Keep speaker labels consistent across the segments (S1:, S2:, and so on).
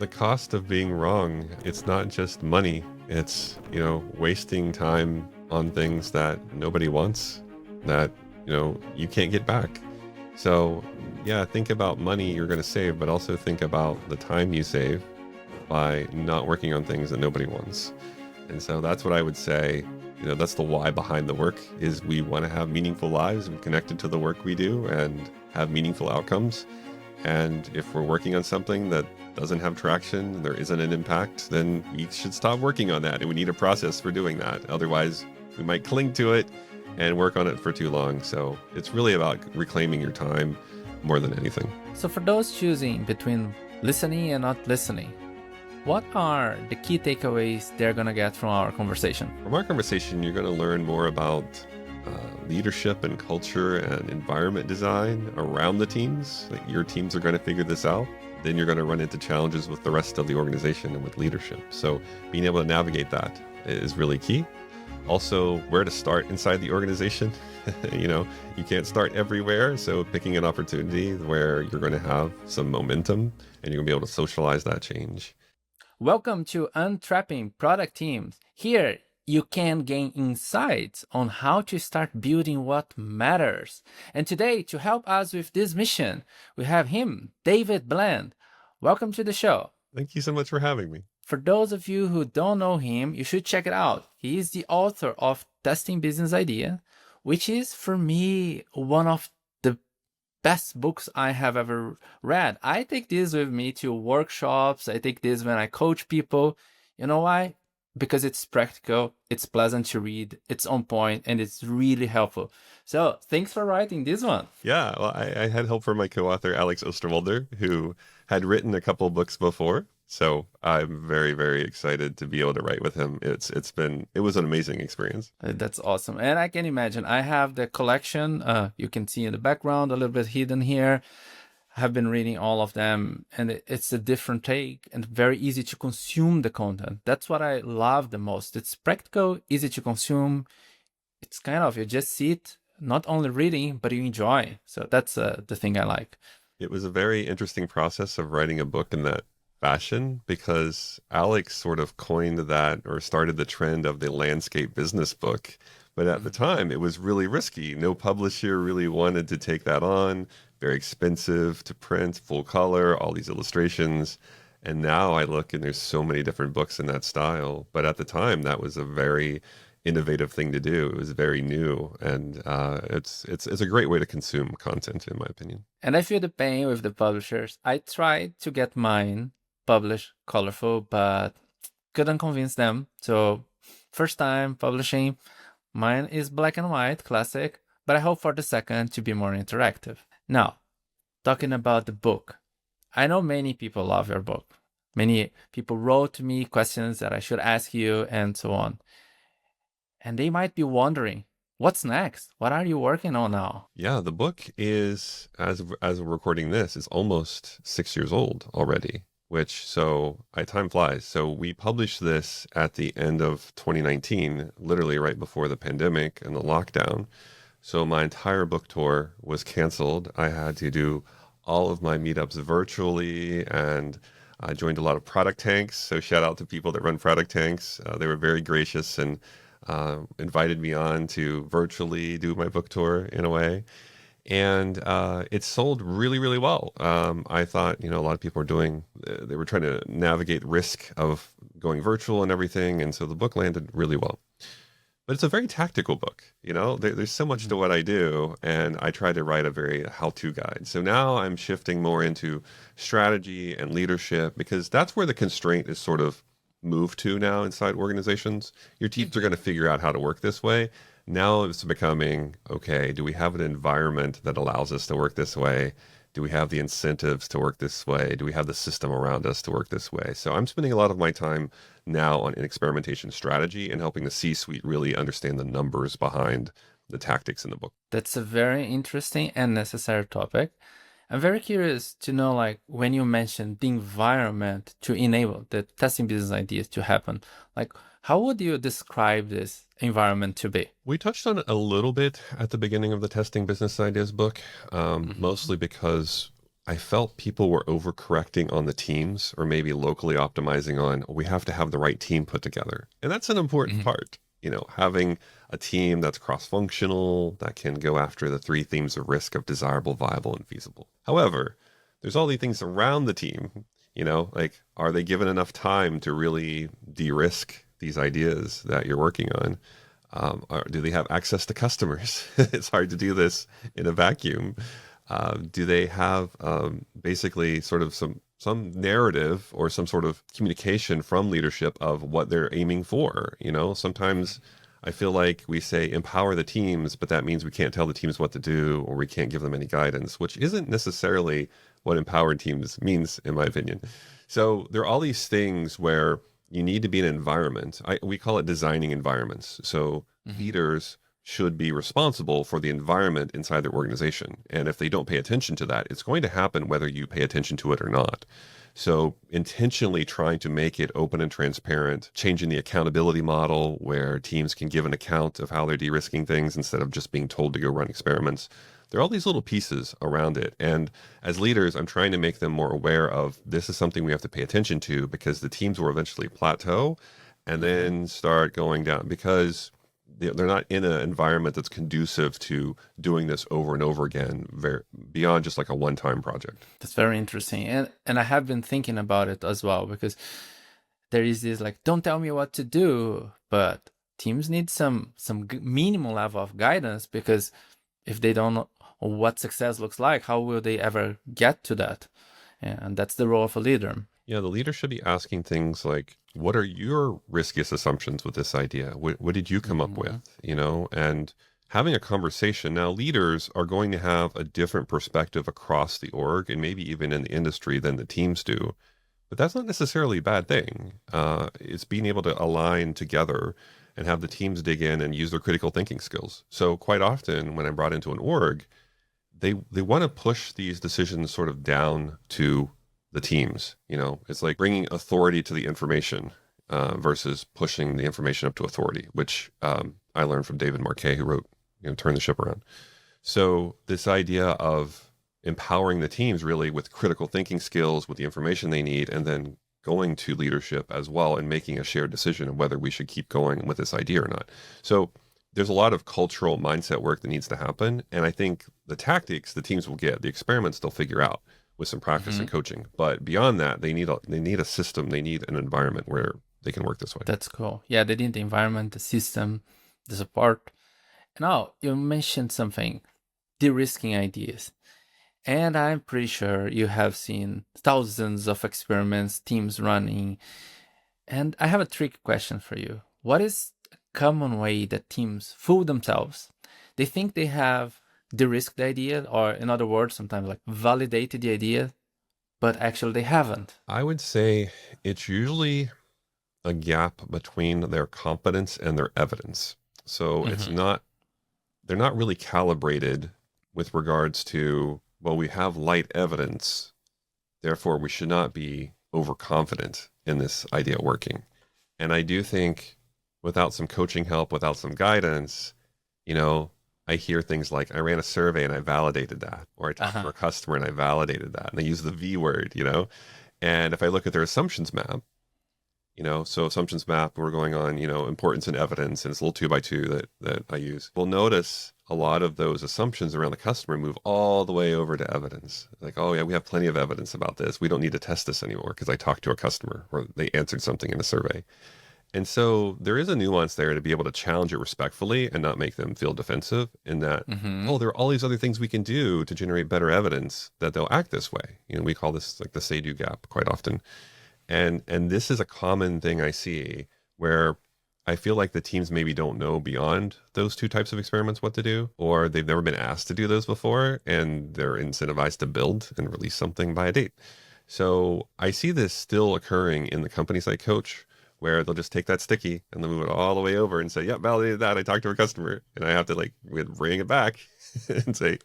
S1: The cost of being wrong, it's not just money. It's, wasting time on things that nobody wants, that, you can't get back. So, yeah, think about money you're going to save, but also think about the time you save by not working on things that nobody wants. And so that's what I would say. That's the why behind the work is we want to have meaningful lives and connected to the work we do and have meaningful outcomes. And if we're working on something that doesn't have traction, there isn't an impact, then we should stop working on that. And we need a process for doing that. Otherwise, we might cling to it and work on it for too long. So it's really about reclaiming your time more than anything.
S2: So for those choosing between listening and not listening, what are the key takeaways they're going to get from our conversation?
S1: From our conversation, you're going to learn more about leadership and culture and environment design around the teams. Like your teams are going to figure this out. Then you're going to run into challenges with the rest of the organization and with leadership. So being able to navigate that is really key. Also, where to start inside the organization. You can't start everywhere. So picking an opportunity where you're going to have some momentum and you're going to be able to socialize that change.
S2: Welcome to Untrapping Product Teams. Here, you can gain insights on how to start building what matters. And today, to help us with this mission, we have him, David Bland. Welcome to the show.
S1: Thank you so much for having me.
S2: For those of you who don't know him, you should check it out. He is the author of Testing Business Idea, which is, for me, one of the best books I have ever read. I take this with me to workshops. I take this when I coach people. You know why? Because it's practical, it's pleasant to read, it's on point, and it's really helpful. So thanks for writing this one.
S1: Yeah, well, I had help from my co-author, Alex Osterwalder, who had written a couple books before. So I'm very, very excited to be able to write with him. It was an amazing experience.
S2: That's awesome. And I can imagine, I have the collection, you can see in the background, a little bit hidden here. I have been reading all of them, and it's a different take and very easy to consume the content. That's what I love the most. It's practical, easy to consume. It's kind of, you just sit, not only reading, but you enjoy. So that's the thing I like.
S1: It was a very interesting process of writing a book in that fashion because Alex sort of coined that or started the trend of the landscape business book. But at the time, it was really risky. No publisher really wanted to take that on. Very expensive to print, full color, all these illustrations. And now I look and there's so many different books in that style. But at the time, that was a very innovative thing to do. It was very new, and it's a great way to consume content, in my opinion.
S2: And I feel the pain with the publishers. I tried to get mine published colorful, but couldn't convince them. So first time publishing, mine is black and white, classic, but I hope for the second to be more interactive. Now, talking about the book, I know many people love your book. Many people wrote to me questions that I should ask you and so on. And they might be wondering, what's next? What are you working on now?
S1: Yeah, the book is, as we're recording this, is almost 6 years old already, time flies. So we published this at the end of 2019, literally right before the pandemic and the lockdown. So my entire book tour was canceled. I had to do all of my meetups virtually, and I joined a lot of product tanks. So shout out to people that run product tanks. They were very gracious and invited me on to virtually do my book tour in a way. And it sold really, really well. I thought, a lot of people they were trying to navigate risk of going virtual and everything. And so the book landed really well. But it's a very tactical book. There's so much to what I do, and I try to write a very how-to guide. So now I'm shifting more into strategy and leadership because that's where the constraint is sort of moved to now inside organizations. Your teams are going to figure out how to work this way. Now it's becoming, okay, do we have an environment that allows us to work this way? Do we have the incentives to work this way? Do we have the system around us to work this way? So I'm spending a lot of my time now on an experimentation strategy and helping the C-suite really understand the numbers behind the tactics in the book.
S2: That's a very interesting and necessary topic. I'm very curious to know, when you mentioned the environment to enable the testing business ideas to happen, how would you describe this environment to be?
S1: We touched on it a little bit at the beginning of the Testing Business Ideas book, mostly because I felt people were overcorrecting on the teams or maybe locally optimizing on we have to have the right team put together. And that's an important
S2: Mhm.
S1: part. Having a team that's cross-functional that can go after the three themes of risk of desirable, viable, and feasible. However, there's all these things around the team, like are they given enough time to really de-risk these ideas that you're working on? Do they have access to customers? It's hard to do this in a vacuum. Do they have basically sort of some narrative or some sort of communication from leadership of what they're aiming for? Sometimes I feel like we say empower the teams, but that means we can't tell the teams what to do or we can't give them any guidance, which isn't necessarily what empowered teams means, in my opinion. So there are all these things where you need to be in an environment. We call it designing environments. So
S2: Mhm.
S1: leaders should be responsible for the environment inside their organization. And if they don't pay attention to that, it's going to happen whether you pay attention to it or not. So, intentionally trying to make it open and transparent, changing the accountability model where teams can give an account of how they're de risking things instead of just being told to go run experiments. There are all these little pieces around it. And as leaders, I'm trying to make them more aware of this is something we have to pay attention to because the teams will eventually plateau and
S2: Mhm.
S1: then start going down because they're not in an environment that's conducive to doing this over and over again, beyond just like a one-time project.
S2: That's very interesting, and I have been thinking about it as well because there is this like, don't tell me what to do, but teams need some minimal level of guidance because if they don't know what success looks like, how will they ever get to that? And that's the role of a leader.
S1: Yeah, the leader should be asking things like, what are your riskiest assumptions with this idea? What did you come up with?
S2: Mhm.
S1: And having a conversation. Now, leaders are going to have a different perspective across the org and maybe even in the industry than the teams do. But that's not necessarily a bad thing. It's being able to align together and have the teams dig in and use their critical thinking skills. So quite often when I'm brought into an org, they want to push these decisions sort of down to the teams. It's like bringing authority to the information versus pushing the information up to authority, which I learned from David Marquet, who wrote Turn the Ship Around. So this idea of empowering the teams really with critical thinking skills, with the information they need, and then going to leadership as well and making a shared decision of whether we should keep going with this idea or not. So there's a lot of cultural mindset work that needs to happen. And I think the tactics the teams will get, the experiments they'll figure out with some practice and
S2: Mhm.
S1: coaching. But beyond that, they need a system, they need an environment where they can work this way.
S2: That's cool. Yeah, they need the environment, the system, the support. Now, you mentioned something, de-risking ideas. And I'm pretty sure you have seen thousands of experiments, teams running. And I have a tricky question for you. What is a common way that teams fool themselves? They think they have de-risked the idea, or in other words, sometimes like validated the idea, but actually they haven't.
S1: I would say it's usually a gap between their competence and their evidence. So
S2: Mm-hmm.
S1: they're not really calibrated with regards to, well, we have light evidence, therefore we should not be overconfident in this idea working. And I do think without some coaching help, without some guidance, you know, I hear things like I ran a survey and I validated that, or I talked to
S2: Uh-huh.
S1: a customer and I validated that, and they use the V word. And if I look at their assumptions map, so assumptions map, we're going on, importance and evidence, and it's a little two by two that I use. We'll notice a lot of those assumptions around the customer move all the way over to evidence. Like, oh yeah, we have plenty of evidence about this. We don't need to test this anymore because I talked to a customer or they answered something in a survey. And so there is a nuance there to be able to challenge it respectfully and not make them feel defensive in that,
S2: Mm-hmm.
S1: oh, there are all these other things we can do to generate better evidence that they'll act this way. We call this like the say-do gap quite often. And this is a common thing I see where I feel like the teams maybe don't know beyond those two types of experiments what to do, or they've never been asked to do those before, and they're incentivized to build and release something by a date. So I see this still occurring in the companies I coach, where they'll just take that sticky and they'll move it all the way over and say, "Yep, validated that. I talked to a customer," and I have to like bring it back and say,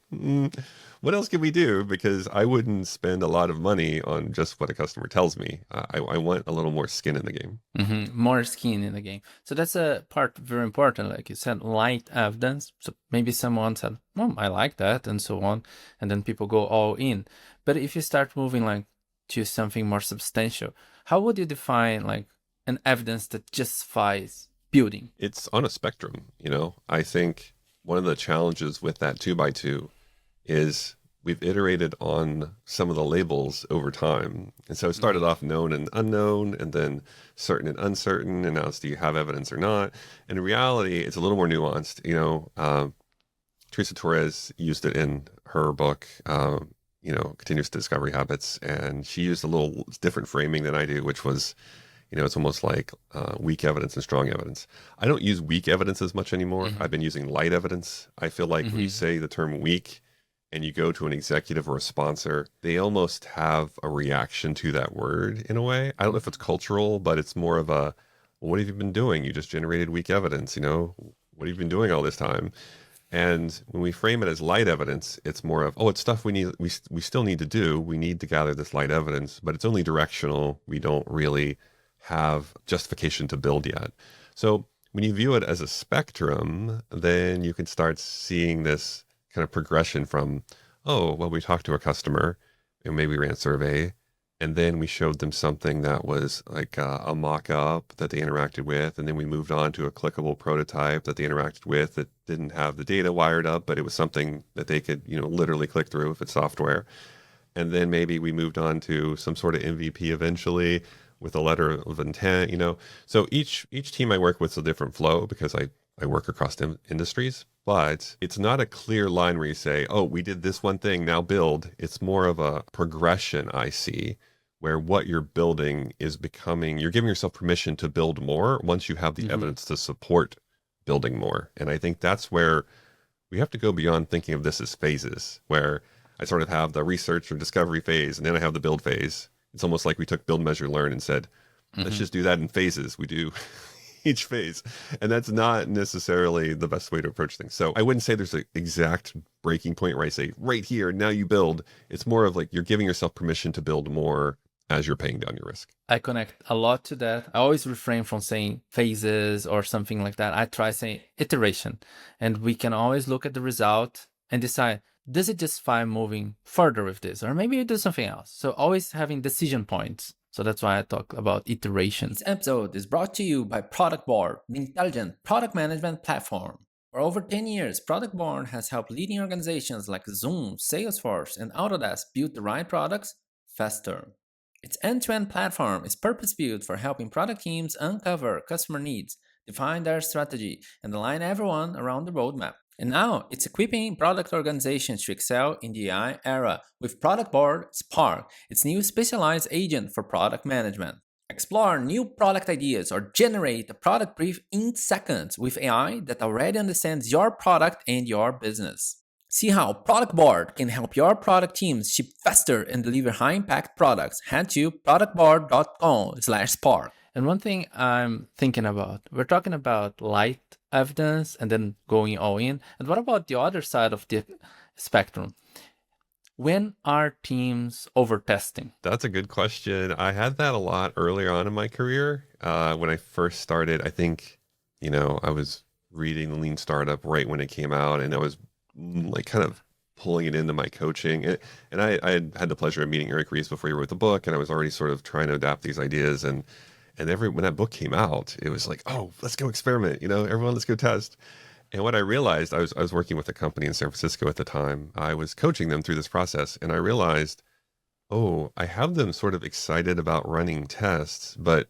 S1: what else can we do? Because I wouldn't spend a lot of money on just what a customer tells me. I want a little more skin in the game.
S2: Mm-hmm. More skin in the game. So that's a part very important. Like you said, light evidence. So maybe someone said, "Oh, I like that," and so on, and then people go all in. But if you start moving like to something more substantial, how would you define like an evidence that justifies building?
S1: It's on a spectrum, you know. I think one of the challenges with that two by two is we've iterated on some of the labels over time. And so it started
S2: Mhm.
S1: off known and unknown, and then certain and uncertain, and now it's do you have evidence or not? And in reality, it's a little more nuanced. Teresa Torres used it in her book, Continuous Discovery Habits, and she used a little different framing than I do, which was, it's almost like weak evidence and strong evidence. I don't use weak evidence as much anymore.
S2: Mhm.
S1: I've been using light evidence. I feel like when you
S2: Mhm.
S1: say the term weak and you go to an executive or a sponsor, they almost have a reaction to that word in a way. I don't know if it's cultural, but it's more of a, well, what have you been doing? You just generated weak evidence, what have you been doing all this time? And when we frame it as light evidence, it's more of, oh, it's stuff we still need to do. We need to gather this light evidence, but it's only directional. We don't really have justification to build yet. So when you view it as a spectrum, then you can start seeing this kind of progression from, oh, well, we talked to a customer and maybe we ran a survey, and then we showed them something that was like a mock-up that they interacted with, and then we moved on to a clickable prototype that they interacted with that didn't have the data wired up, but it was something that they could, literally click through if it's software. And then maybe we moved on to some sort of MVP eventually with a letter of intent. So each team I work with is a different flow because I work across industries, but it's not a clear line where you say, oh, we did this one thing, now build. It's more of a progression I see where what you're building is becoming, you're giving yourself permission to build more once you have the
S2: Mhm.
S1: evidence to support building more. And I think that's where we have to go beyond thinking of this as phases, where I sort of have the research or discovery phase, and then I have the build phase. It's almost like we took build, measure, learn and said, let's
S2: Mhm.
S1: just do that in phases. We do each phase. And that's not necessarily the best way to approach things. So I wouldn't say there's an exact breaking point where I say, right here, now you build. It's more of like you're giving yourself permission to build more as you're paying down your risk.
S2: I connect a lot to that. I always refrain from saying phases or something like that. I try saying iteration. And we can always look at the result and decide, does it justify moving further with this? Or maybe you do something else. So always having decision points. So that's why I talk about iteration. This episode is brought to you by Product Board, the intelligent product management platform. For over 10 years, Product Board has helped leading organizations like Zoom, Salesforce, and Autodesk build the right products faster. Its end-to-end platform is purpose-built for helping product teams uncover customer needs, define their strategy, and align everyone around the roadmap. And now it's equipping product organizations to excel in the AI era with Product Board Spark, its new specialized agent for product management. Explore new product ideas or generate a product brief in seconds with AI that already understands your product and your business. See how Product Board can help your product teams ship faster and deliver high-impact products. Head to productboard.com/spark. And one thing I'm thinking about, we're talking about light evidence and then going all in. And what about the other side of the spectrum? When are teams over testing?
S1: That's a good question. I had that a lot earlier on in my career. When I first started, I think, I was reading the Lean Startup right when it came out, and I was like kind of pulling it into my coaching. And I had the pleasure of meeting Eric Ries before he wrote the book, and I was already sort of trying to adapt these ideas. And when that book came out, it was like, oh, let's go experiment. Everyone, let's go test. And what I realized, I was working with a company in San Francisco at the time. I was coaching them through this process, and I realized, oh, I have them sort of excited about running tests, but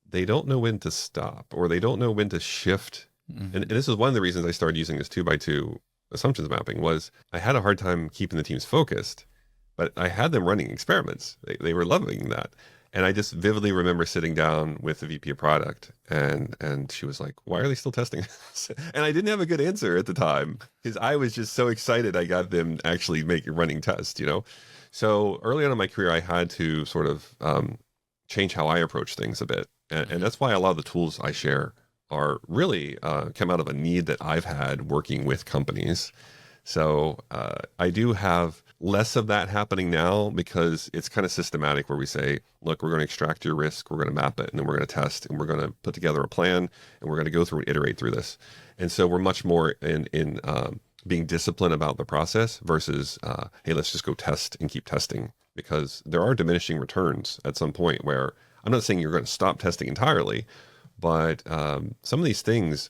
S1: they don't know when to stop or they don't know when to shift. And
S2: Mhm.
S1: this is one of the reasons I started using this two by two assumptions mapping was I had a hard time keeping the teams focused, but I had them running experiments. They were loving that. And I just vividly remember sitting down with the VP of product and she was like, why are they still testing this? And I didn't have a good answer at the time because I was just so excited I got them actually running tests. So early on in my career, I had to sort of change how I approach things a bit. And
S2: Mhm.
S1: that's why a lot of the tools I share are really come out of a need that I've had working with companies. So I do have less of that happening now because it's kind of systematic where we say, look, we're going to extract your risk, we're going to map it, and then we're going to test, and we're going to put together a plan, and we're going to go through and iterate through this. And so we're much more in being disciplined about the process versus, hey, let's just go test and keep testing, because there are diminishing returns at some point where I'm not saying you're going to stop testing entirely, but some of these things,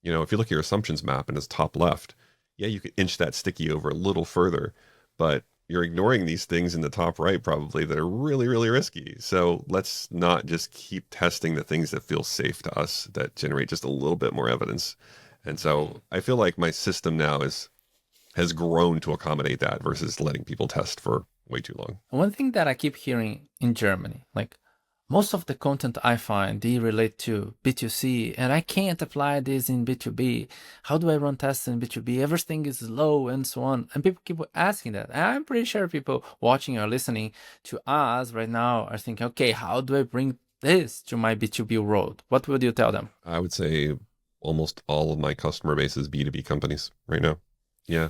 S1: if you look at your assumptions map and it's top left, yeah, you could inch that sticky over a little further, but you're ignoring these things in the top right probably that are really, really risky. So let's not just keep testing the things that feel safe to us, that generate just a little bit more evidence. And so I feel like my system now has grown to accommodate that versus letting people test for way too long.
S2: One thing that I keep hearing in Germany, like most of the content I find, they relate to B2C, and I can't apply this in B2B. How do I run tests in B2B? Everything is low and so on. And people keep asking that. And I'm pretty sure people watching or listening to us right now are thinking, okay, how do I bring this to my B2B world? What would you tell them?
S1: I would say almost all of my customer base is B2B companies right now. Yeah.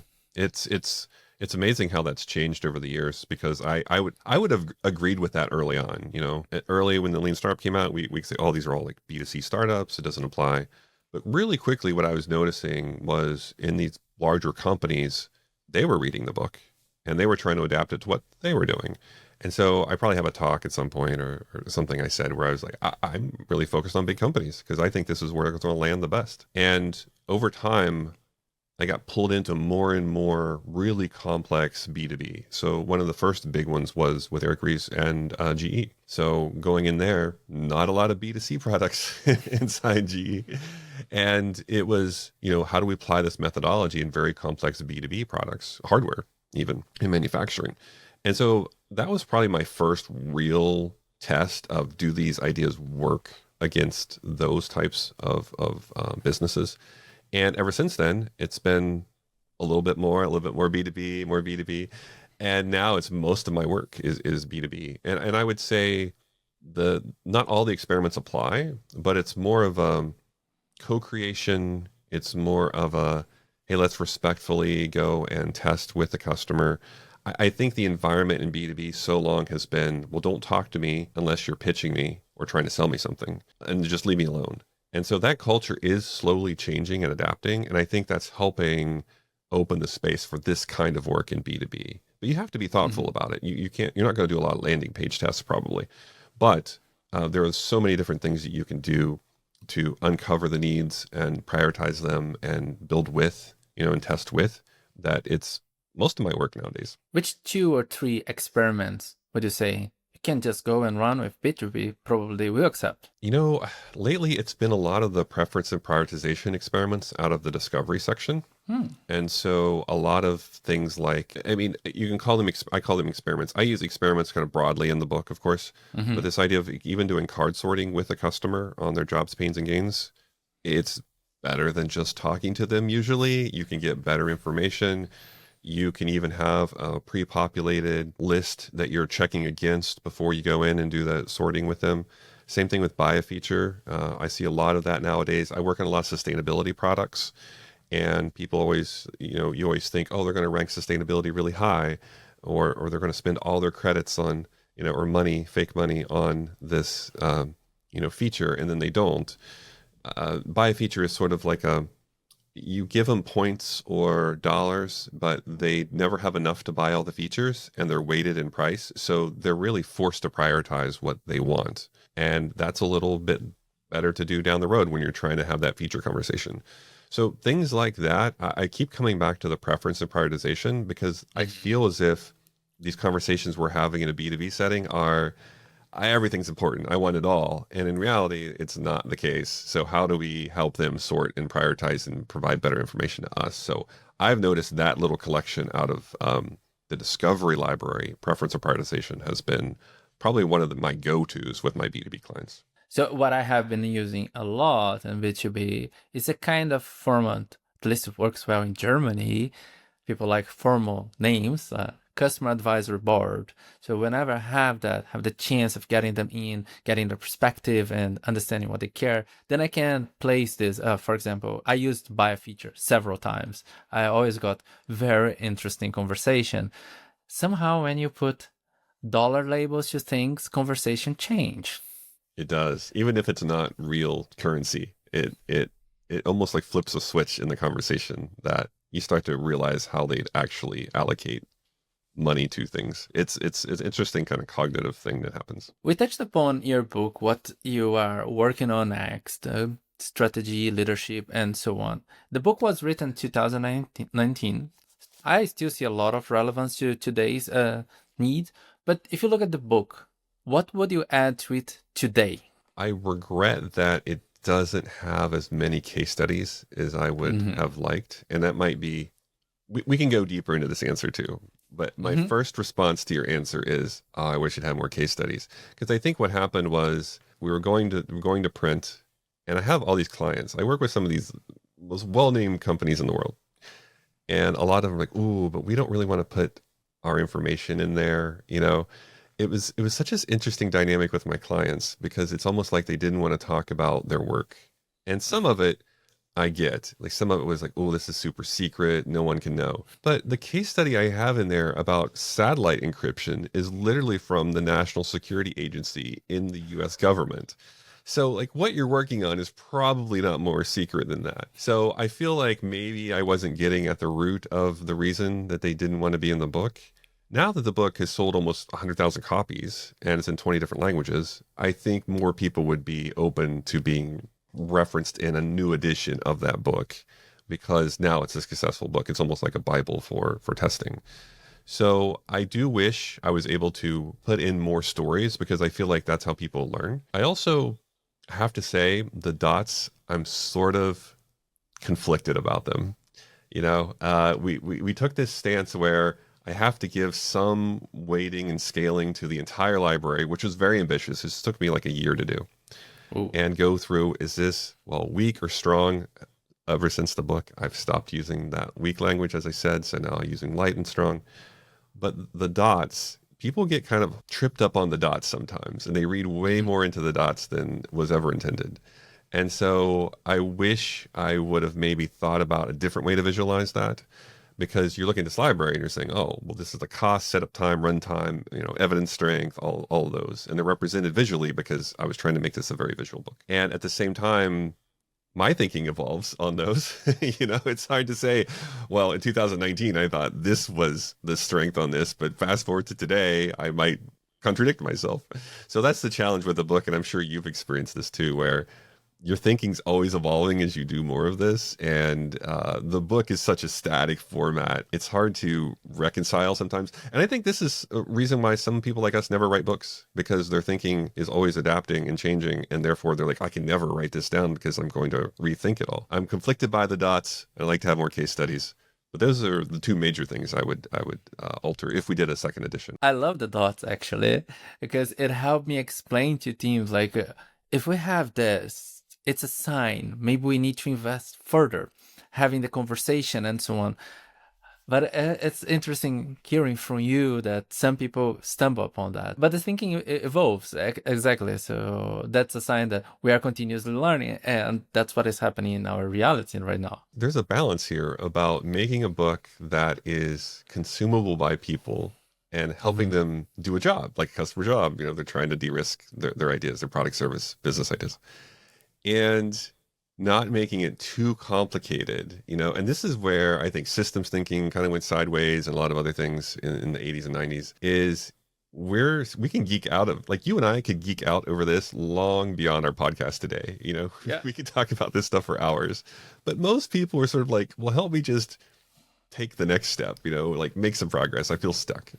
S1: It's amazing how that's changed over the years, because I would have agreed with that early on. Early when the lean startup came out, we say, oh, these are all like B2C startups, it doesn't apply. But really quickly, what I was noticing was in these larger companies, they were reading the book and they were trying to adapt it to what they were doing. And so I probably have a talk at some point, or something I said where I was like, I'm really focused on big companies because I think this is where it's going to land the best. And over time, I got pulled into more and more really complex B2B. So one of the first big ones was with Eric Ries and GE. So going in there, not a lot of B2C products inside GE. And it was, how do we apply this methodology in very complex B2B products, hardware, even in manufacturing? And so that was probably my first real test of, do these ideas work against those types of businesses? And ever since then, it's been a little bit more B2B, more B2B. And now it's most of my work is B2B. And I would say not all the experiments apply, but it's more of a co-creation. It's more of a, hey, let's respectfully go and test with the customer. I think the environment in B2B so long has been, well, don't talk to me unless you're pitching me or trying to sell me something, and just leave me alone. And so that culture is slowly changing and adapting. And I think that's helping open the space for this kind of work in B2B. But you have to be thoughtful
S2: Mhm.
S1: about it. You're not going to do a lot of landing page tests probably. But there are so many different things that you can do to uncover the needs and prioritize them and build with, and test with, that it's most of my work nowadays.
S2: Which 2 or 3 experiments would you say you can just go and run with B2B probably will accept?
S1: Lately it's been a lot of the preference and prioritization experiments out of the discovery section.
S2: Hmm.
S1: And so a lot of things like, I mean, you can call them, I call them experiments. I use experiments kind of broadly in the book, of course,
S2: Mm-hmm.
S1: but this idea of even doing card sorting with a customer on their jobs, pains, and gains, it's better than just talking to them usually. You can get better information. You can even have a pre-populated list that you're checking against before you go in and do the sorting with them. Same thing with buy a feature. I see a lot of that nowadays. I work on a lot of sustainability products, and people always, you always think, oh, they're going to rank sustainability really high, or they're going to spend all their credits on, or money, fake money on this, feature, and then they don't. Buy a feature is sort of like you give them points or dollars, but they never have enough to buy all the features, and they're weighted in price. So they're really forced to prioritize what they want. And that's a little bit better to do down the road when you're trying to have that feature conversation. So things like that, I keep coming back to the preference and prioritization, because I feel as if these conversations we're having in a B2B setting are, everything's important. I want it all. And in reality, it's not the case. So how do we help them sort and prioritize and provide better information to us? So I've noticed that little collection out of the discovery library, preference or prioritization, has been probably one of my go-tos with my B2B clients.
S2: So what I have been using a lot in B2B is a kind of format, at least it works well in Germany. People like formal names, customer advisory board. So whenever I have the chance of getting them in, getting their perspective and understanding what they care, then I can place this. For example, I used buy a feature several times. I always got very interesting conversation. Somehow when you put dollar labels to things, conversation change.
S1: It does. Even if it's not real currency, it almost like flips a switch in the conversation that you start to realize how they'd actually allocate money to things. It's an interesting kind of cognitive thing that happens.
S2: We touched upon your book, what you are working on next, strategy, leadership, and so on. The book was written 2019. I still see a lot of relevance to today's need. But if you look at the book, what would you add to it today?
S1: I regret that it doesn't have as many case studies as I would
S2: Mm-hmm.
S1: have liked. And that might be, we can go deeper into this answer too. But my
S2: Mm-hmm.
S1: first response to your answer is, oh, I wish it had more case studies. Because I think what happened was we were going to print, and I have all these clients. I work with some of these most well-named companies in the world. And a lot of them are like, ooh, but we don't really want to put our information in there. It was such an interesting dynamic with my clients because it's almost like they didn't want to talk about their work. And some of it I get. Like some of it was like, oh, this is super secret, no one can know. But the case study I have in there about satellite encryption is literally from the National Security Agency in the US government. So, like, what you're working on is probably not more secret than that. So, I feel like maybe I wasn't getting at the root of the reason that they didn't want to be in the book. Now that the book has sold almost 100,000 copies and it's in 20 different languages, I think more people would be open to being referenced in a new edition of that book because now it's a successful book. It's almost like a Bible for testing. So I do wish I was able to put in more stories because I feel like that's how people learn. I also have to say the dots, I'm sort of conflicted about them. We took this stance where I have to give some weighting and scaling to the entire library, which was very ambitious. This took me like a year to do
S2: Ooh.
S1: and go through, is this, well, weak or strong? Ever since the book, I've stopped using that weak language, as I said. So now I'm using light and strong. But the dots, people get kind of tripped up on the dots sometimes, and they read way more into the dots than was ever intended. And so I wish I would have maybe thought about a different way to visualize that because you're looking at this library and you're saying, oh, well, this is the cost, setup time, run time, evidence strength, all of those. And they're represented visually because I was trying to make this a very visual book. And at the same time, my thinking evolves on those. It's hard to say, well, in 2019, I thought this was the strength on this, but fast forward to today, I might contradict myself. So that's the challenge with the book. And I'm sure you've experienced this too, where your thinking's always evolving as you do more of this. And the book is such a static format. It's hard to reconcile sometimes. And I think this is a reason why some people like us never write books because their thinking is always adapting and changing. And therefore they're like, I can never write this down because I'm going to rethink it all. I'm conflicted by the dots. I like to have more case studies. But those are the two major things I would alter if we did a second edition.
S2: I love the dots actually, because it helped me explain to teams like, if we have this, it's a sign. Maybe we need to invest further, having the conversation and so on. But it's interesting hearing from you that some people stumble upon that. But the thinking evolves, exactly. So that's a sign that we are continuously learning. And that's what is happening in our reality right now.
S1: There's a balance here about making a book that is consumable by people and helping them do a job, like a customer job. They're trying to de-risk their ideas, their product, service, business ideas, and not making it too complicated. And this is where I think systems thinking kind of went sideways and a lot of other things in the 80s and 90s is where we can geek out of, like you and I could geek out over this long beyond our podcast today.
S2: Yeah.
S1: We could talk about this stuff for hours, but most people are sort of like, well, help me just take the next step, like make some progress. I feel stuck.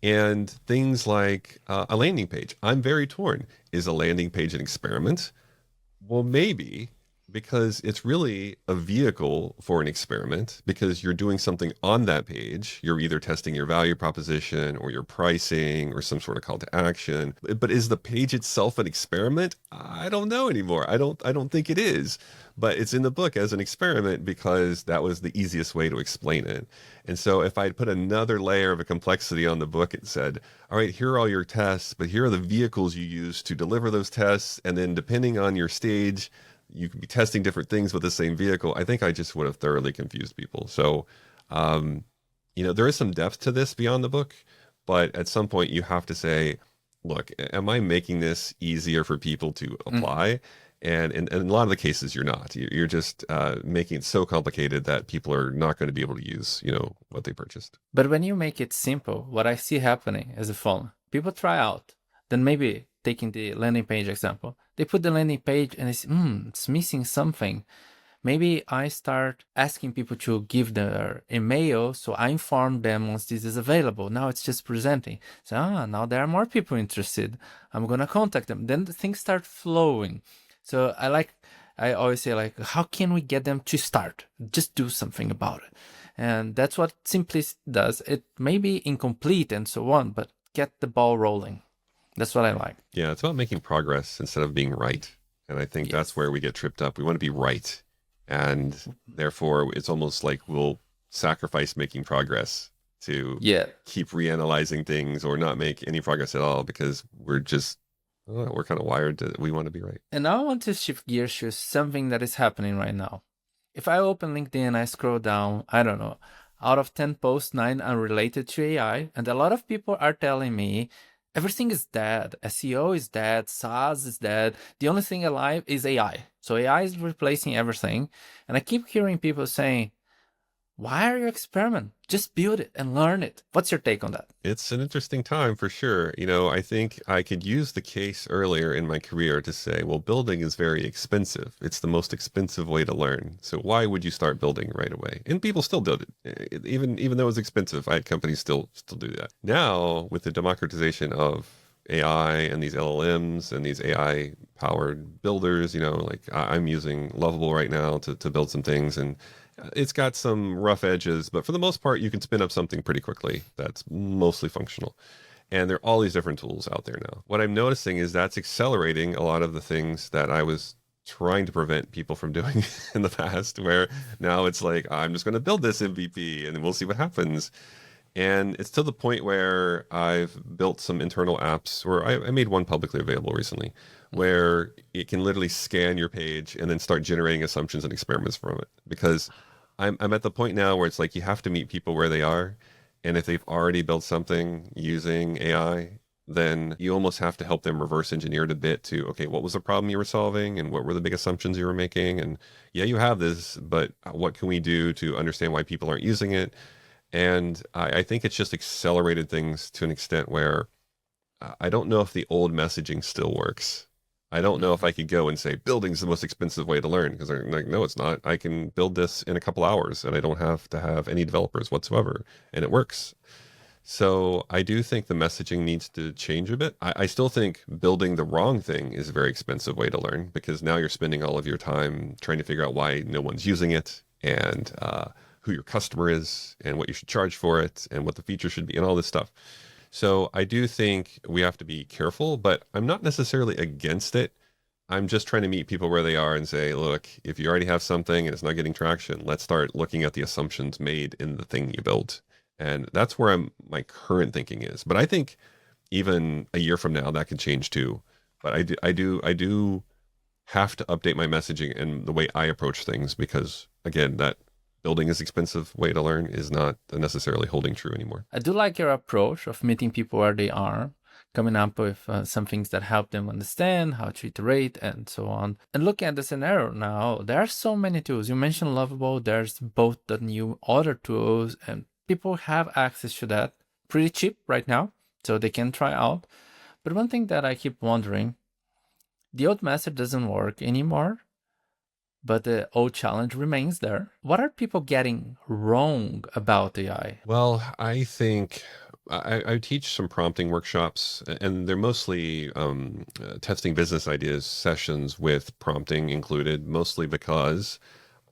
S1: And things like a landing page. I'm very torn. Is a landing page an experiment? Well, maybe, because it's really a vehicle for an experiment because you're doing something on that page. You're either testing your value proposition or your pricing or some sort of call to action. But is the page itself an experiment? I don't know anymore. I don't think it is. But it's in the book as an experiment because that was the easiest way to explain it. And so if I'd put another layer of a complexity on the book, it said, all right, here are all your tests, but here are the vehicles you use to deliver those tests. And then depending on your stage, you could be testing different things with the same vehicle. I think I just would have thoroughly confused people. So, there is some depth to this beyond the book, but at some point you have to say, look, am I making this easier for people to
S2: Mhm.
S1: apply? And in a lot of the cases, you're not. You're just making it so complicated that people are not going to be able to use, what they purchased.
S2: But when you make it simple, what I see happening is the following. People try out, then maybe taking the landing page example, they put the landing page and it's, it's missing something. Maybe I start asking people to give their email, so I inform them once this is available. Now it's just presenting. So now there are more people interested. I'm gonna contact them. Then the things start flowing. So I always say like, how can we get them to start? Just do something about it. And that's what Simplicity does. It may be incomplete and so on, but get the ball rolling. That's what I like.
S1: Yeah, it's about making progress instead of being right. And I think that's
S2: Yes.
S1: where we get tripped up. We want to be right. And therefore, it's almost like we'll sacrifice making progress to
S2: Yeah.
S1: keep reanalyzing things or not make any progress at all because we're kind of wired to, we want to be right.
S2: And now I want to shift gears to something that is happening right now. If I open LinkedIn, I scroll down, I don't know, out of 10 posts, 9 are related to AI. And a lot of people are telling me everything is dead. SEO is dead. SaaS is dead. The only thing alive is AI. So AI is replacing everything. And I keep hearing people saying, why are you experimenting? Just build it and learn it. What's your take on that?
S1: It's an interesting time for sure. I think I could use the case earlier in my career to say, well, building is very expensive. It's the most expensive way to learn. So why would you start building right away? And people still did it. Even though it was expensive, I had companies still do that. Now, with the democratization of AI and these LLMs and these AI powered builders, like I'm using Lovable right now to build some things, and it's got some rough edges, but for the most part, you can spin up something pretty quickly that's mostly functional. And there are all these different tools out there now. What I'm noticing is that's accelerating a lot of the things that I was trying to prevent people from doing in the past, where now it's like, I'm just going to build this MVP and we'll see what happens. And it's to the point where I've built some internal apps, or I made one publicly available recently, where it can literally scan your page and then start generating assumptions and experiments from it. Because I'm at the point now where it's like you have to meet people where they are. And if they've already built something using AI, then you almost have to help them reverse engineer it a bit to, okay, what was the problem you were solving and what were the big assumptions you were making? And yeah, you have this, but what can we do to understand why people aren't using it? And I think it's just accelerated things to an extent where I don't know if the old messaging still works. I don't know if I
S2: Mhm.
S1: could go and say building's the most expensive way to learn because they're like, no, it's not. I can build this in a couple hours and I don't have to have any developers whatsoever, and it works. So I do think the messaging needs to change a bit. I still think building the wrong thing is a very expensive way to learn because now you're spending all of your time trying to figure out why no one's using it and who your customer is and what you should charge for it and what the feature should be and all this stuff. So I do think we have to be careful, but I'm not necessarily against it. I'm just trying to meet people where they are and say, look, if you already have something and it's not getting traction, let's start looking at the assumptions made in the thing you built. And that's where my current thinking is. But I think even a year from now that could change too. But I do have to update my messaging and the way I approach things because again, that building is expensive way to learn is not necessarily holding true anymore.
S2: I do like your approach of meeting people where they are, coming up with some things that help them understand how to iterate and so on. And looking at the scenario now, there are so many tools. You mentioned Lovable, there's both the new other tools, and people have access to that pretty cheap right now, so they can try out. But one thing that I keep wondering, the old method doesn't work anymore, but the old challenge remains there. What are people getting wrong about AI?
S1: Well, I think I teach some prompting workshops, and they're mostly testing business ideas sessions with prompting included, mostly because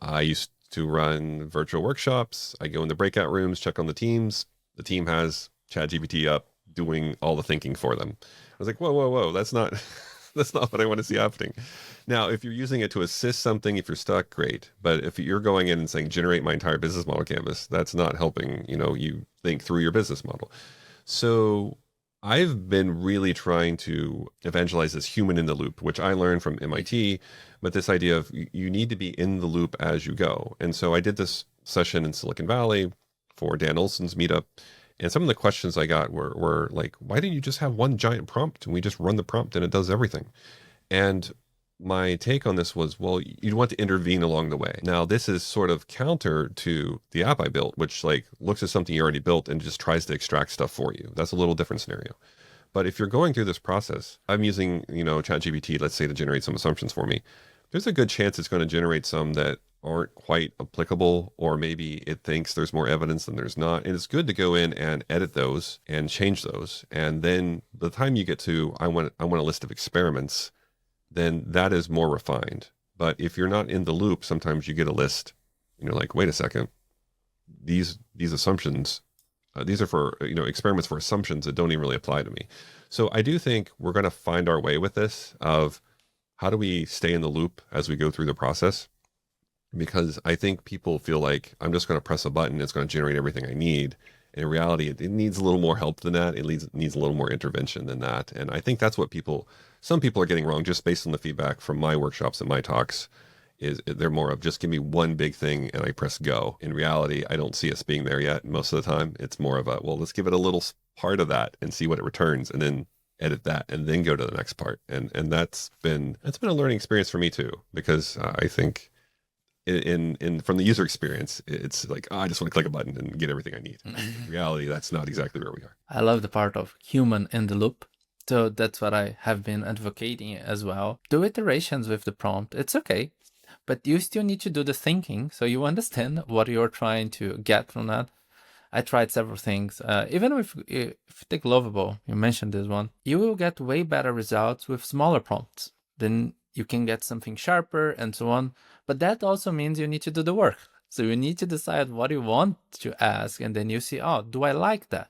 S1: I used to run virtual workshops. I go in the breakout rooms, check on the teams. The team has ChatGPT up doing all the thinking for them. I was like, whoa, whoa, whoa, that's not that's not what I want to see happening. Now, if you're using it to assist something, if you're stuck, great. But if you're going in and saying generate my entire business model canvas, that's not helping, you think through your business model. So I've been really trying to evangelize this human in the loop, which I learned from MIT, but this idea of you need to be in the loop as you go. And so I did this session in Silicon Valley for Dan Olson's meetup, And some of the questions I got were like, why didn't you just have one giant prompt and we just run the prompt and it does everything? And my take on this was, well, you'd want to intervene along the way. Now, this is sort of counter to the app I built, which like looks at something you already built and just tries to extract stuff for you. That's a little different scenario. But if you're going through this process, I'm using, ChatGPT, let's say, to generate some assumptions for me. There's a good chance it's going to generate some that aren't quite applicable, or maybe it thinks there's more evidence than there's not. And it's good to go in and edit those and change those. And then the time you get to, I want a list of experiments, then that is more refined. But if you're not in the loop, sometimes you get a list and you're like, wait a second, these assumptions, these are for experiments for assumptions that don't even really apply to me. So I do think we're going to find our way with this of how do we stay in the loop as we go through the process, because I think people feel like I'm just going to press a button, it's going to generate everything I need. And in reality, it needs a little more help than that. It needs a little more intervention than that. And I think that's what some people are getting wrong just based on the feedback from my workshops and my talks. Is they're more of just give me one big thing and I press go. In reality, I don't see us being there yet. Most of the time, it's more of a, well, let's give it a little part of that and see what it returns, and then edit that and then go to the next part. And that's been a learning experience for me too, because I think in from the user experience, it's like, oh, I just want to click a button and get everything I need. In reality, that's not exactly where we are.
S2: I love the part of human in the loop. So that's what I have been advocating as well. Do iterations with the prompt. It's okay, but you still need to do the thinking so you understand what you're trying to get from that. I tried several things. Even if you take Lovable, you mentioned this one, you will get way better results with smaller prompts. Then you can get something sharper and so on. But that also means you need to do the work. So you need to decide what you want to ask, and then you see, oh, do I like that?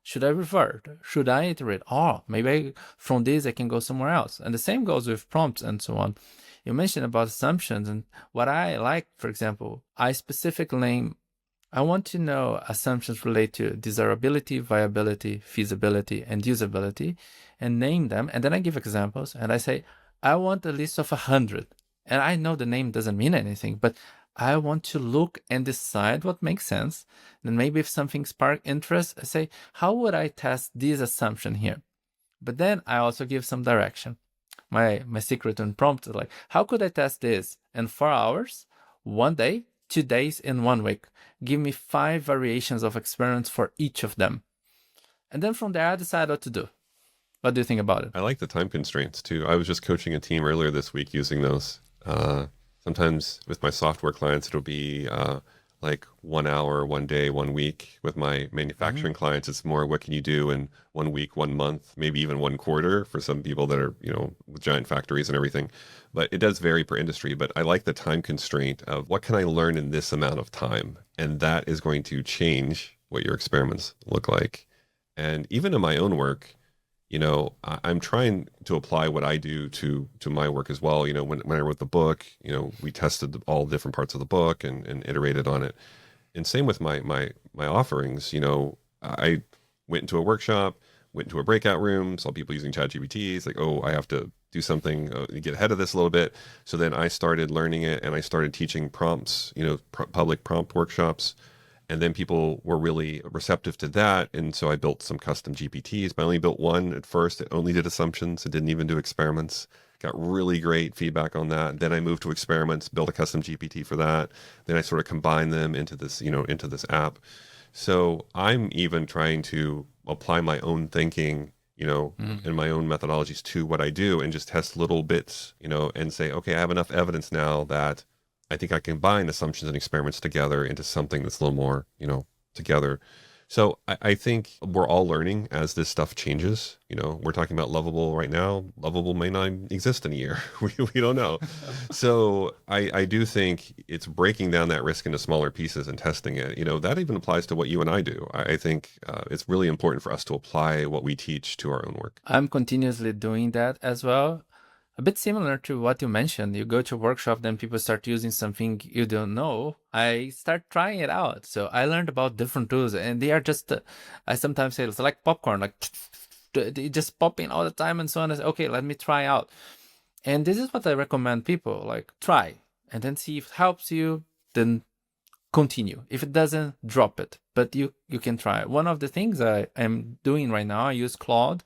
S2: Should I revert? Should I iterate? Oh, maybe from this I can go somewhere else. And the same goes with prompts and so on. You mentioned about assumptions, and what I like, for example, I specifically name, I want to know assumptions relate to desirability, viability, feasibility, and usability, and name them. And then I give examples, and I say, I want a list of 100. And I know the name doesn't mean anything, but I want to look and decide what makes sense. Then maybe if something sparks interest, I say, how would I test this assumption here? But then I also give some direction. My secret and prompt is like, how could I test this in 4 hours, 1 day, 2 days, in 1 week? Give me 5 variations of experiments for each of them. And then from there, I decide what to do. What do you think about it?
S1: I like the time constraints too. I was just coaching a team earlier this week using those. Sometimes with my software clients, it'll be like 1 hour, 1 day, 1 week. With my manufacturing clients, it's more what can you do in 1 week, 1 month, maybe even 1 quarter for some people that are, with giant factories and everything. But it does vary per industry. But I like the time constraint of what can I learn in this amount of time? And that is going to change what your experiments look like. And even in my own work, I'm trying to apply what I do to my work as well. When I wrote the book, we tested all different parts of the book and iterated on it. And same with my offerings. I went into a workshop, went into a breakout room, saw people using ChatGPT. It's like, oh, I have to do something to get ahead of this a little bit. So then I started learning it, and I started teaching prompts, public prompt workshops. And then people were really receptive to that. And so I built some custom GPTs, but I only built one at first. It only did assumptions. It didn't even do experiments. Got really great feedback on that. Then I moved to experiments, built a custom GPT for that. Then I sort of combined them into this app. So I'm even trying to apply my own thinking, and my own methodologies to what I do, and just test little bits, and say, okay, I have enough evidence now that I think I combine assumptions and experiments together into something that's a little more, together. So I think we're all learning as this stuff changes. We're talking about Lovable right now. Lovable may not exist in a year. we don't know. So I do think it's breaking down that risk into smaller pieces and testing it. That even applies to what you and I do. I think it's really important for us to apply what we teach to our own work.
S2: I'm continuously doing that as well. A bit similar to what you mentioned. You go to a workshop, then people start using something you don't know. I start trying it out. So I learned about different tools, and they are just, I sometimes say it's like popcorn, like they just pop in all the time and so on. I say, okay, let me try out. And this is what I recommend people, like try and then see if it helps you. Then continue. If it doesn't, drop it. But you can try. One of the things I am doing right now, I use Claude.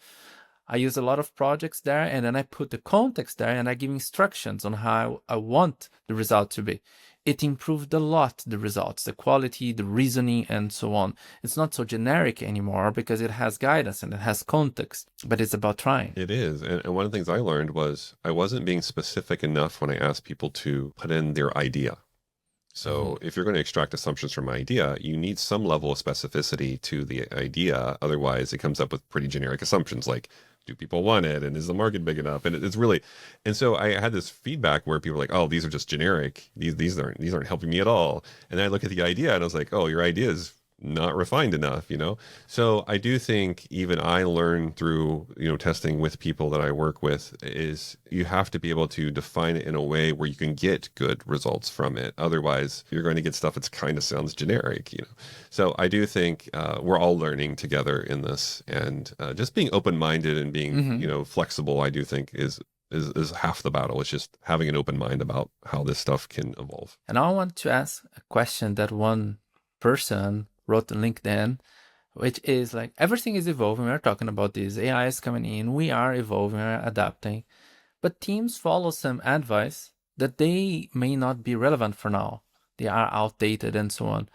S2: I use a lot of projects there, and then I put the context there, and I give instructions on how I want the result to be. It improved a lot, the results, the quality, the reasoning, and so on. It's not so generic anymore because it has guidance and it has context, but it's about trying.
S1: It is. And one of the things I learned was I wasn't being specific enough when I asked people to put in their idea. So if you're going to extract assumptions from an idea, you need some level of specificity to the idea. Otherwise, it comes up with pretty generic assumptions like, do people want it? And is the market big enough? And it's really, and so I had this feedback where people were like, oh, these are just generic. These aren't helping me at all. And then I look at the idea and I was like, oh, your idea is not refined enough, you know? So I do think even I learn through, testing with people that I work with is you have to be able to define it in a way where you can get good results from it. Otherwise, you're going to get stuff that kind of sounds generic. So I do think we're all learning together in this, and just being open-minded and being, flexible, I do think is half the battle. It's just having an open mind about how this stuff can evolve.
S2: And I want to ask a question that one person wrote on LinkedIn, which is like, everything is evolving. We're talking about this. AI is coming in. We are evolving, we're adapting. But teams follow some advice that they may not be relevant for now. They are outdated and so on.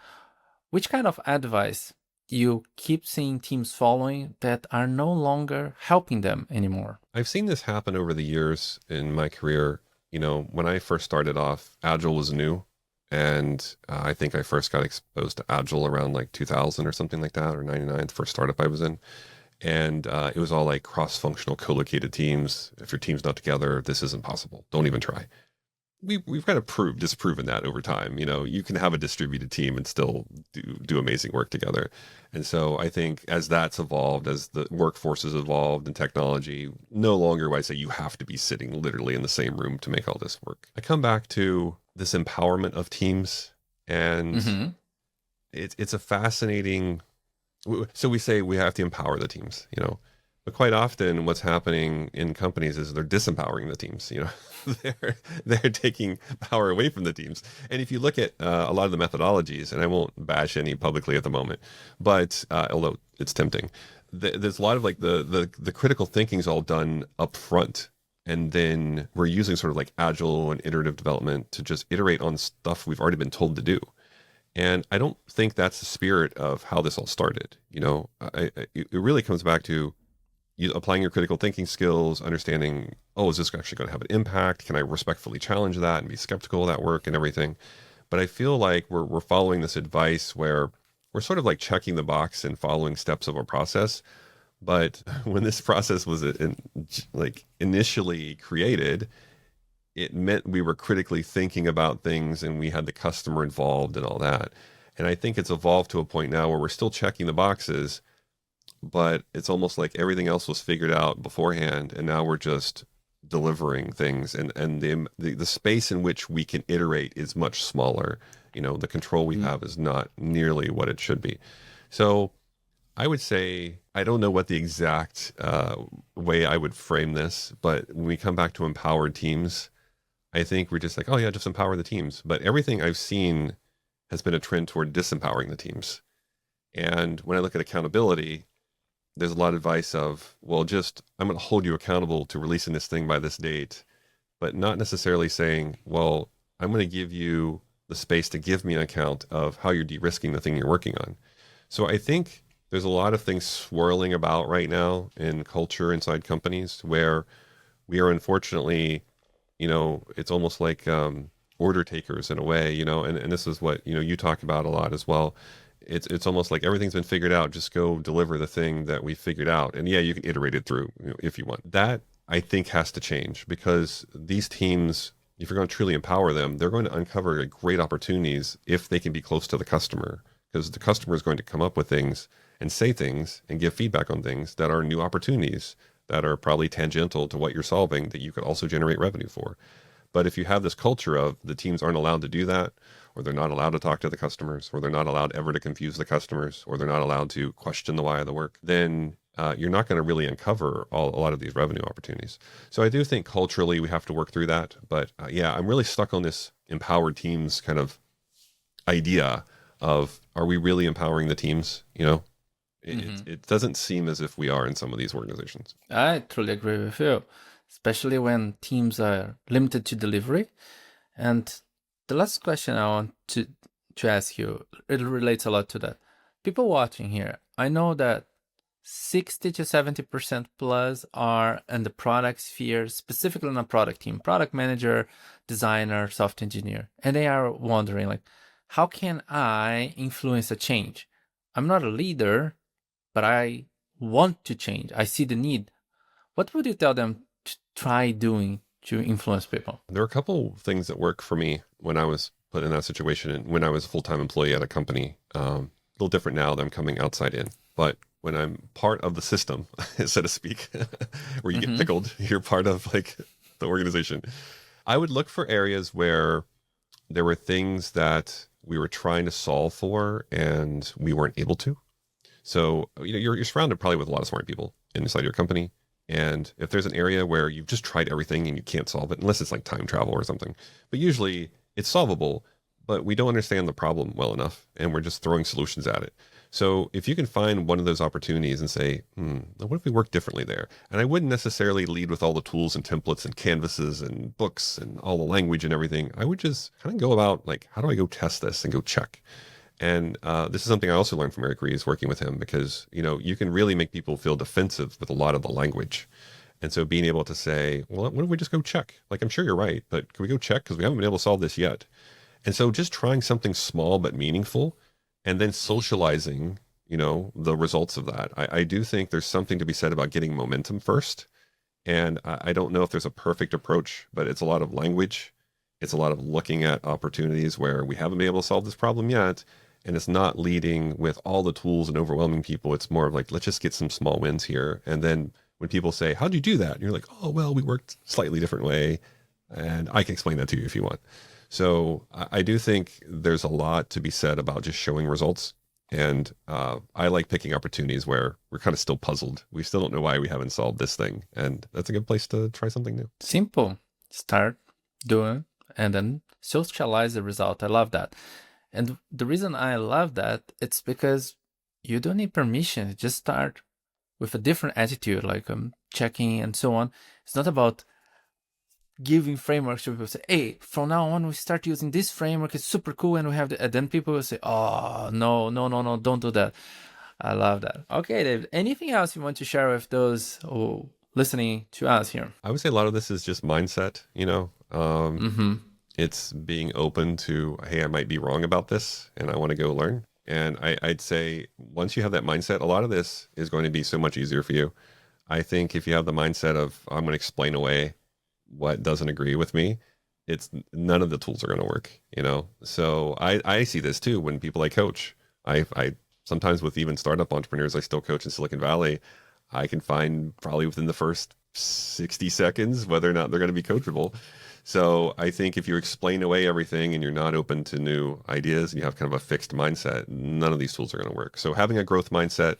S2: Which kind of advice you keep seeing teams following that are no longer helping them anymore?
S1: I've seen this happen over the years in my career. When I first started off, Agile was new. And I think I first got exposed to Agile around like 2000 or something like that, or 99, the first startup I was in. And it was all like cross-functional co-located teams. If your team's not together, this isn't possible. Don't even try. We've kind of disproven that over time. You can have a distributed team and still do amazing work together. And so I think as that's evolved, as the workforce has evolved and technology, no longer would I say you have to be sitting literally in the same room to make all this work. I come back to this empowerment of teams, and it's a fascinating. So we say we have to empower the teams, but quite often what's happening in companies is they're disempowering the teams. They're taking power away from the teams. And if you look at a lot of the methodologies, and I won't bash any publicly at the moment, but although it's tempting, there's a lot of like the critical thinking is all done up front. And then we're using sort of like agile and iterative development to just iterate on stuff we've already been told to do. And I don't think that's the spirit of how this all started. It really comes back to you applying your critical thinking skills, understanding, oh, is this actually going to have an impact? Can I respectfully challenge that and be skeptical of that work and everything? But I feel like we're following this advice where we're sort of like checking the box and following steps of a process. But when this process was initially created, it meant we were critically thinking about things and we had the customer involved and all that. And I think it's evolved to a point now where we're still checking the boxes, but it's almost like everything else was figured out beforehand, and now we're just delivering things, and the space in which we can iterate is much smaller. The control we have is not nearly what it should be. So I would say, I don't know what the exact way I would frame this, but when we come back to empowered teams, I think we're just like, oh yeah, just empower the teams. But everything I've seen has been a trend toward disempowering the teams. And when I look at accountability, there's a lot of advice of, well, I'm going to hold you accountable to releasing this thing by this date, but not necessarily saying, well, I'm going to give you the space to give me an account of how you're de-risking the thing you're working on. So I think there's a lot of things swirling about right now in culture inside companies where we are unfortunately, it's almost like order takers in a way, and this is what, you talk about a lot as well. It's almost like everything's been figured out. Just go deliver the thing that we figured out. And yeah, you can iterate it through if you want. That I think has to change, because these teams, if you're going to truly empower them, they're going to uncover great opportunities if they can be close to the customer, because the customer is going to come up with things and say things and give feedback on things that are new opportunities that are probably tangential to what you're solving that you could also generate revenue for. But if you have this culture of the teams aren't allowed to do that, or they're not allowed to talk to the customers, or they're not allowed ever to confuse the customers, or they're not allowed to question the why of the work, then you're not going to really uncover a lot of these revenue opportunities. So I do think culturally we have to work through that. But yeah, I'm really stuck on this empowered teams kind of idea of, are we really empowering the teams? You know,
S2: Hmm.
S1: it doesn't seem as if we are in some of these organizations.
S2: I truly agree with you, especially when teams are limited to delivery. And the last question I want to ask you, it relates a lot to that. People watching here, I know that 60 to 70% plus are in the product sphere, specifically in a product team, product manager, designer, software engineer. And they are wondering, like, how can I influence a change? I'm not a leader, but I want to change. I see the need. What would you tell them to try doing to influence people?
S1: There are a couple things that work for me when I was put in that situation and when I was a full-time employee at a company. A little different now that I'm coming outside in, but when I'm part of the system, so to speak, where you get
S2: Mm-hmm.
S1: pickled, you're part of like the organization. I would look for areas where there were things that we were trying to solve for and we weren't able to. So, you're surrounded probably with a lot of smart people inside your company. And if there's an area where you've just tried everything and you can't solve it, unless it's like time travel or something, but usually it's solvable, but we don't understand the problem well enough and we're just throwing solutions at it. So if you can find one of those opportunities and say, what if we work differently there? And I wouldn't necessarily lead with all the tools and templates and canvases and books and all the language and everything. I would just kind of go about like, how do I go test this and go check? And this is something I also learned from Eric Ries working with him because, you can really make people feel defensive with a lot of the language. And so being able to say, well, what if we just go check? Like, I'm sure you're right, but can we go check? Because we haven't been able to solve this yet. And so just trying something small but meaningful and then socializing, the results of that. I do think there's something to be said about getting momentum first. And I don't know if there's a perfect approach, but it's a lot of language. It's a lot of looking at opportunities where we haven't been able to solve this problem yet. And it's not leading with all the tools and overwhelming people. It's more of like, let's just get some small wins here. And then when people say, how'd you do that? And you're like, oh, well, we worked slightly different way. And I can explain that to you if you want. So I do think there's a lot to be said about just showing results. And I like picking opportunities where we're kind of still puzzled. We still don't know why we haven't solved this thing. And that's a good place to try something new.
S2: Simple. Start doing and then socialize the result. I love that. And the reason I love that, it's because you don't need permission. Just start with a different attitude, like checking and so on. It's not about giving frameworks to people. Say, hey, from now on we start using this framework. It's super cool, and we have and then people will say, oh no, no, no, no, don't do that. I love that. Okay, David. Anything else you want to share with those who listening to us here?
S1: I would say a lot of this is just mindset,
S2: Mm-hmm.
S1: it's being open to, hey, I might be wrong about this and I want to go learn. And I'd say once you have that mindset, a lot of this is going to be so much easier for you. I think if you have the mindset of, I'm going to explain away what doesn't agree with me, it's none of the tools are going to work. So I see this too when people I coach. I sometimes with even startup entrepreneurs I still coach in Silicon Valley, I can find probably within the first 60 seconds whether or not they're going to be coachable. So I think if you explain away everything and you're not open to new ideas and you have kind of a fixed mindset, none of these tools are going to work. So having a growth mindset,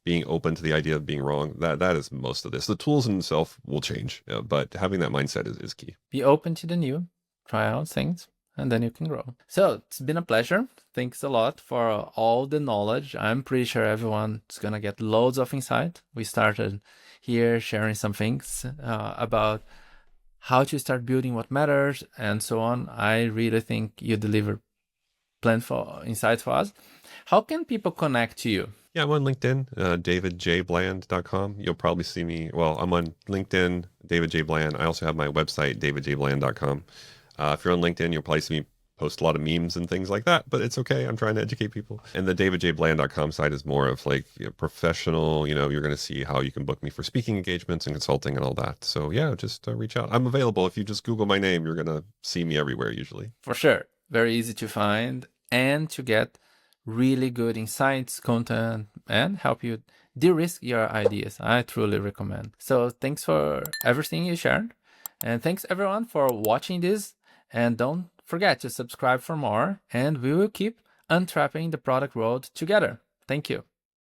S1: being open to the idea of being wrong, that is most of this. The tools in themselves will change, but having that mindset is key.
S2: Be open to the new, try out things, and then you can grow. So it's been a pleasure. Thanks a lot for all the knowledge. I'm pretty sure everyone's gonna get loads of insight. We started here sharing some things about how to start building what matters and so on. I really think you deliver plenty for insights for us. How can people connect to you?
S1: Yeah, I'm on LinkedIn, davidjbland.com. You'll probably see me. Well, I'm on LinkedIn, David J. Bland. I also have my website, davidjbland.com. If you're on LinkedIn, you'll probably see me post a lot of memes and things like that, but it's okay. I'm trying to educate people. And the davidjbland.com site is more of like professional, you're going to see how you can book me for speaking engagements and consulting and all that. So yeah, just reach out. I'm available. If you just Google my name, you're going to see me everywhere usually.
S2: For sure. Very easy to find and to get really good insights, content, and help you de-risk your ideas. I truly recommend. So thanks for everything you shared. And thanks everyone for watching this. And don't forget to subscribe for more. And we will keep untrapping the product world together. Thank you.